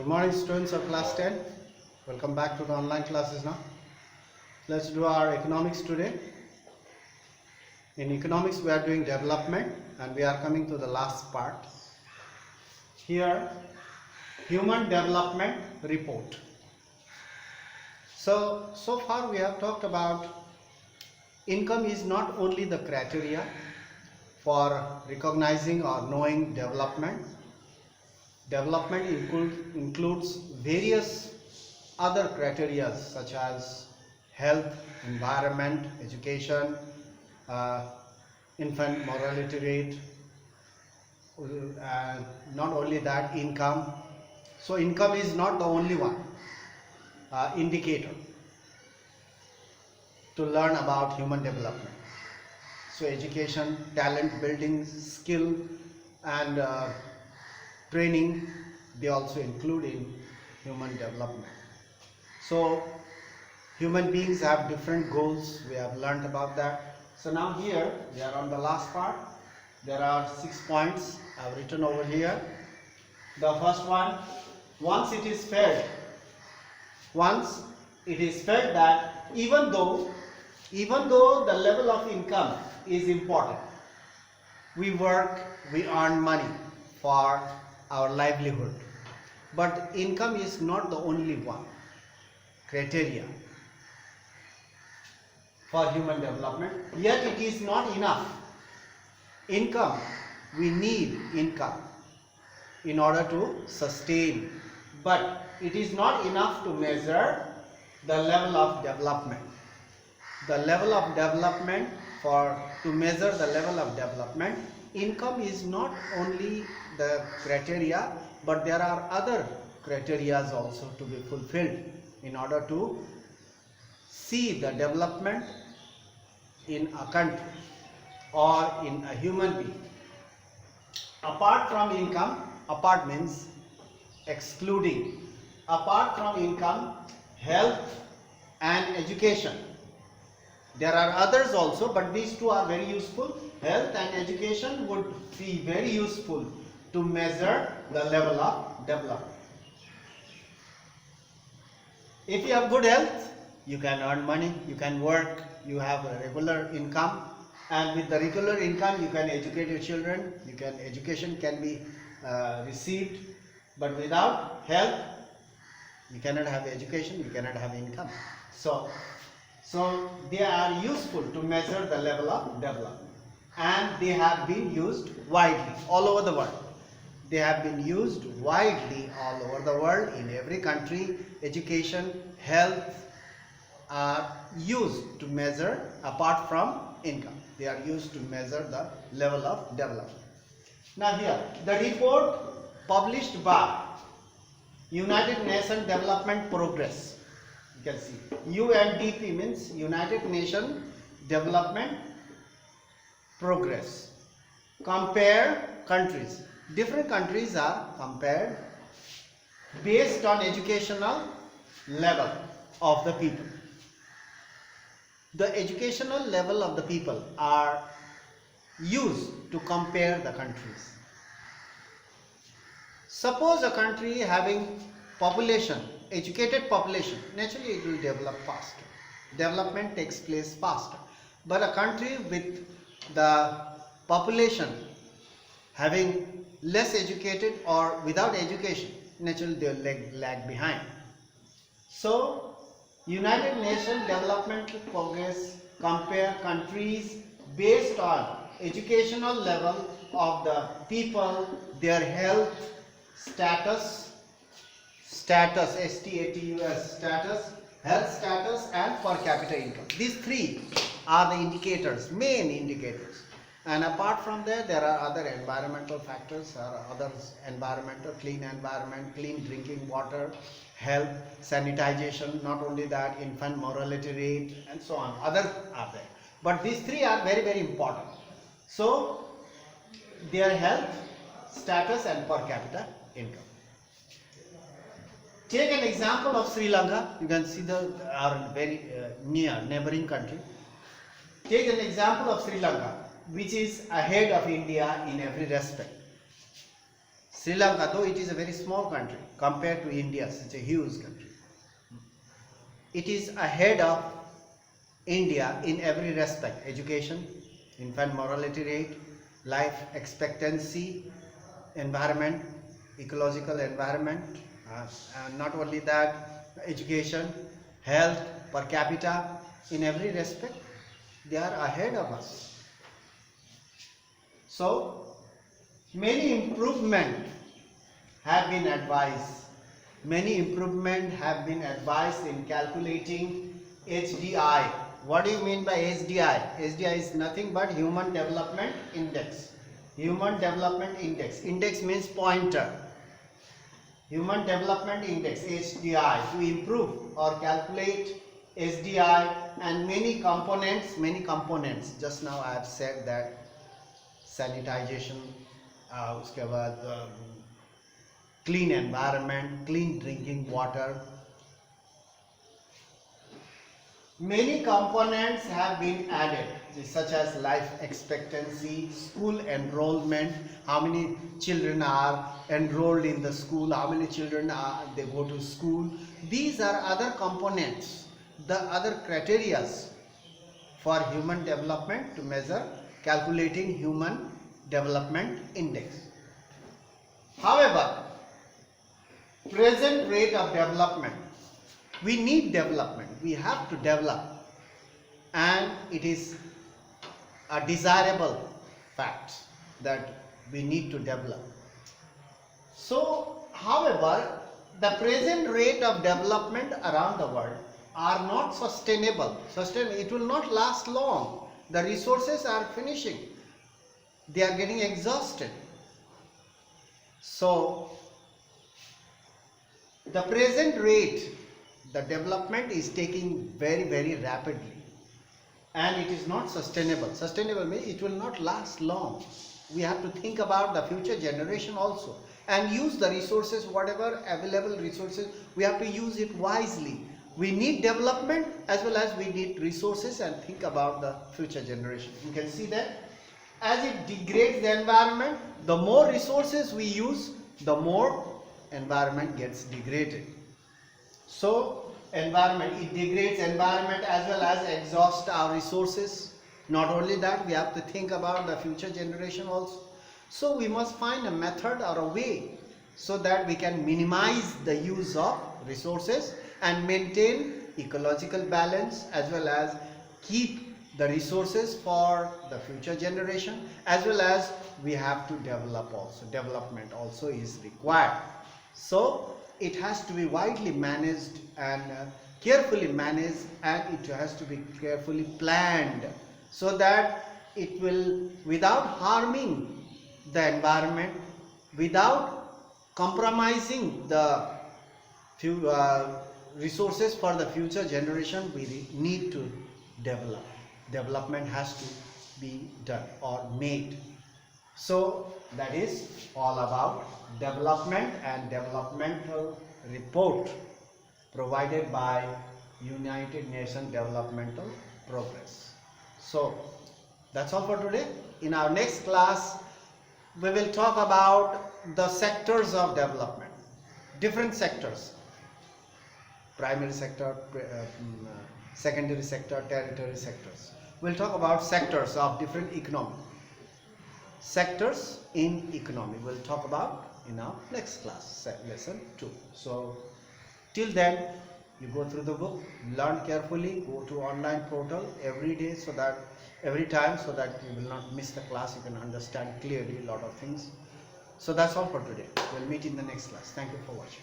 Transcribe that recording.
Good morning, students of class 10. Welcome back to the online classes now. Let's do our economics today. In economics we are doing development and we are coming to the last part. Here, human development report. So far we have talked about income is not only the criteria for recognizing or knowing development. Development includes various other criteria such as health, environment, education, infant mortality rate, and not only that, income. So income is not the only one indicator to learn about human development. So education, talent building, skill and training, they also include in human development. So human beings have different goals. We have learned about that. So now here we are on the last part. There are 6 points I have written over here. The first one, once it is felt that even though the level of income is important, we work, we earn money for our livelihood, but income is not the only one criteria for human development. Yet it is not enough. Income, we need income in order to sustain, but it is not enough to measure the level of development. The level of development, to measure the level of development, income is not only the criteria, but there are other criteria also to be fulfilled in order to see the development in a country or in a human being. Apart from income, apart means excluding, apart from income, health and education. There are others also, but these two are very useful. Health and education would be very useful to measure the level of development. If you have good health, you can earn money, you can work, you have a regular income, and with the regular income you can educate your children, education can be received, but without health you cannot have education, you cannot have income. So they are useful to measure the level of development, and they have been used widely all over the world. They have been used widely all over the world. In every country, education, health are used to measure, apart from income, they are used to measure the level of development. Now here, the report published by United Nations Development Progress. You can see UNDP means United Nations Development Progress. Compare countries. Different countries are compared based on educational level of the people. The educational level of the people are used to compare the countries. Suppose a country having population, educated population, naturally it will develop faster. Development takes place faster. But a country with the population having less educated or without education, naturally they will lag behind. So United Nations Development Progress compare countries based on educational level of the people, their health status, S-T-A-T-U-S, status, health status and per capita income. These three are the indicators, main indicators. And apart from that, there are other environmental factors, environmental, clean environment, clean drinking water, health, sanitization, not only that, infant mortality rate and so on. Others are there. But these three are very, very important. So, their health, status and per capita income. Take an example of Sri Lanka. You can see our very near neighboring country. Take an example of Sri Lanka, which is ahead of India in every respect. Sri Lanka, though it is a very small country compared to India, it's a huge country. It is ahead of India in every respect: education, infant mortality rate, life expectancy, environment, ecological environment, and not only that, education, health, per capita, in every respect, they are ahead of us. So, many improvement have been advised. Many improvement have been advised in calculating HDI. What do you mean by HDI? HDI is nothing but Human Development Index. Human Development Index. Index means pointer. Human Development Index, HDI, to improve or calculate HDI, and many components. Just now I have said that sanitization, उसके बाद clean environment, clean drinking water. Many components have been added, such as life expectancy, school enrollment, how many children are enrolled in the school, how many children they go to school. These are other components, the other criteria for human development to measure, calculating Human Development Index. However, present rate of development, we need development, we have to develop, and it is a desirable fact that we need to develop. So, however, the present rate of development around the world are not sustainable. It will not last long. The resources are finishing. They are getting exhausted. So, the present rate, the development is taking very, very rapidly, and it is not sustainable. Sustainable means it will not last long. We have to think about the future generation also, and use the resources, whatever available resources, we have to use it wisely. We need development as well as we need resources, and think about the future generation. You can see that as it degrades the environment, the more resources we use, the more environment gets degraded. So environment, it degrades environment as well as exhausts our resources. Not only that, we have to think about the future generation also. So we must find a method or a way so that we can minimize the use of resources and maintain ecological balance, as well as keep the resources for the future generation, as well as we have to develop also. Development also is required. So it has to be widely managed and carefully managed, and it has to be carefully planned so that it will, without harming the environment, without compromising the resources for the future generation, we need to develop. Development has to be done or made. So that is all about development and developmental report provided by United Nations Developmental Progress. So that's all for today. In our next class, we will talk about the sectors of development, different sectors: primary sector, secondary sector, tertiary sectors. We'll talk about sectors of different economy. Sectors in economy we'll talk about in our next class, lesson 2. So till then, you go through the book, learn carefully, go to online portal every day, so that every time, so that you will not miss the class, you can understand clearly a lot of things. So that's all for today. We'll meet in the next class. Thank you for watching.